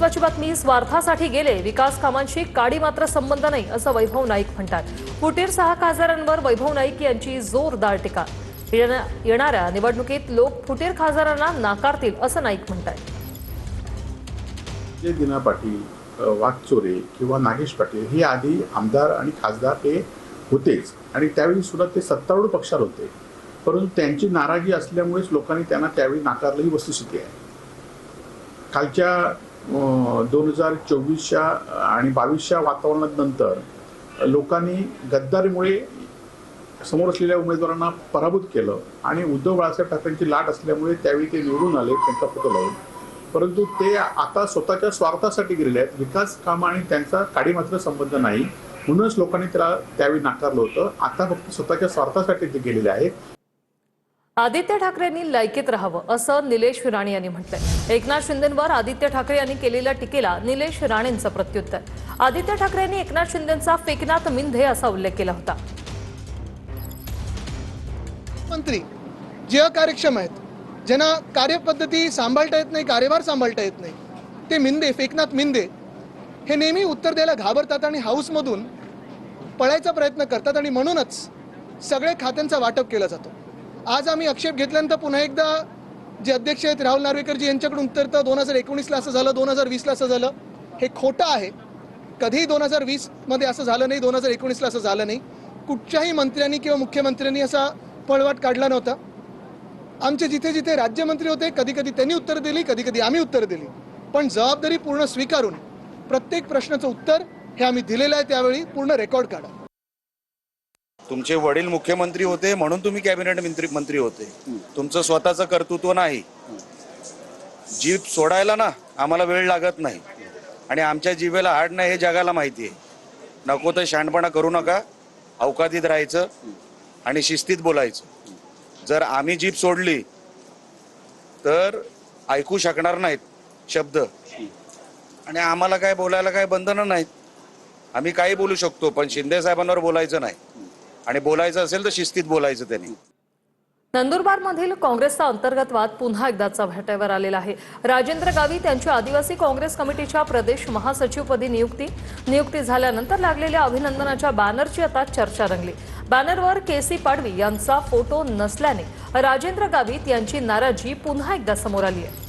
महत्त्वाची बातमी, स्वार्थासाठी गेले, विकास कामांशी काडी मात्र संबंध नाही असं वैभव नाईक म्हणतात। फुटीर 6 खासदारांवर वैभव नाईक यांची जोरदार टीका। येणाऱ्या निवडणुकीत लोक फुटीर खासदारांना नाकारतील असं नाईक म्हणतात। जे दिना पाटील, वाघचोरे किंवा नागेश पाटील हे आधी आमदार आणि खासदार हे होतेच आणि त्यावेळी सुद्धा ते सत्तारूढ पक्षात होते, परंतु त्यांची नाराजी असल्यामुळेच लोकांनी त्यांना त्यावेळी नाकारलं ही वस्तुस्थिती आहे। कालच्या 2024च्या आणि 22च्या वातावरणानंतर लोकांनी गद्दारीमुळे समोर असलेल्या उमेदवारांना पराभूत केलं आणि उद्धव बाळासाहेब ठाकरेंची लाट असल्यामुळे त्यावेळी ते निवडून आले त्यांचा फोटो लावून, परंतु ते आता स्वतःच्या स्वार्थासाठी गेलेले आहेत। विकास काम आणि त्यांचा काडी मात्र संबंध नाही, म्हणूनच लोकांनी त्याला त्यावेळी नाकारलं होतं। आता फक्त स्वतःच्या स्वार्थासाठी ते गेलेले आहेत। आदित्य ठाकरेंनी लायकीत राहावं असं निलेश राणे यांनी म्हटलंय। एकनाथ शिंदेंवर आदित्य ठाकरे यांनी केलेल्या टीकेला निलेश राणेंचं प्रत्युत्तर। आदित्य ठाकरे यांनी एकनाथ शिंदेंचा फेकनाथ मिंधे असा उल्लेख केला होता। मंत्री जे कार्यक्षम आहेत, ज्यांना कार्यपद्धती सांभाळता येत नाही, कार्यभार सांभाळता येत नाही, ते मिंदे, फेकनाथ मिंदे हे नेहमी उत्तर द्यायला घाबरतात आणि हाऊसमधून पळायचा प्रयत्न करतात आणि म्हणूनच सगळे खात्यांचा वाटप केलं जातं। आज आम्ही आक्षेप घेतल्यानंतर पुन्हा एकदा जे अध्यक्ष आहेत राहुल नार्वेकरजी यांच्याकडून उत्तर तर 2019ला असं झालं, 2020ला असं झालं, हे खोटं आहे। कधीही 2020 मध्ये असं झालं नाही, 2019ला असं झालं नाही। कुठच्याही मंत्र्यांनी किंवा मुख्यमंत्र्यांनी असा पळवाट काढला नव्हता। आमचे जिथे जिथे राज्यमंत्री होते कधी कधी त्यांनी उत्तर दिली, कधी कधी आम्ही उत्तर दिली, पण जबाबदारी पूर्ण स्वीकारून प्रत्येक प्रश्नाचं उत्तर हे आम्ही दिलेलं आहे। त्यावेळी पूर्ण रेकॉर्ड काढा। तुमचे वडील मुख्यमंत्री होते म्हणून तुम्ही कॅबिनेट मंत्री होते, तुमचं स्वतःचं कर्तृत्व नाही। जीभ सोडायला ना आम्हाला वेळ लागत नाही आणि आमच्या जिभेला हाड नाही हे जगाला माहिती आहे। नको तर शहाणपणा करू नका, अवकातीत राहायचं आणि शिस्तीत बोलायचं। जर आम्ही जीभ सोडली तर ऐकू शकणार नाहीत शब्द आणि आम्हाला काय बोलायला काय बंधनं नाहीत। आम्ही काही बोलू शकतो, पण शिंदे साहेबांवर बोलायचं नाही आणि बोलायचं असेल तर शिस्तीत बोलायचं त्यांनी। नंदुरबारमधील काँग्रेसचा अंतर्गत वाद पुन्हा एकदा चव्हाट्यावर आलेला आहे। राजेंद्र गावित यांची आदिवासी काँग्रेस कमिटीच्या प्रदेश महासचिवपदी नियुक्ती झाल्यानंतर लागलेल्या अभिनंदनाच्या बॅनरची आता चर्चा रंगली। बॅनरवर केसी पाडवी यांचा फोटो नसल्याने राजेंद्र गावित यांची नाराजी पुन्हा एकदा समोर आली आहे।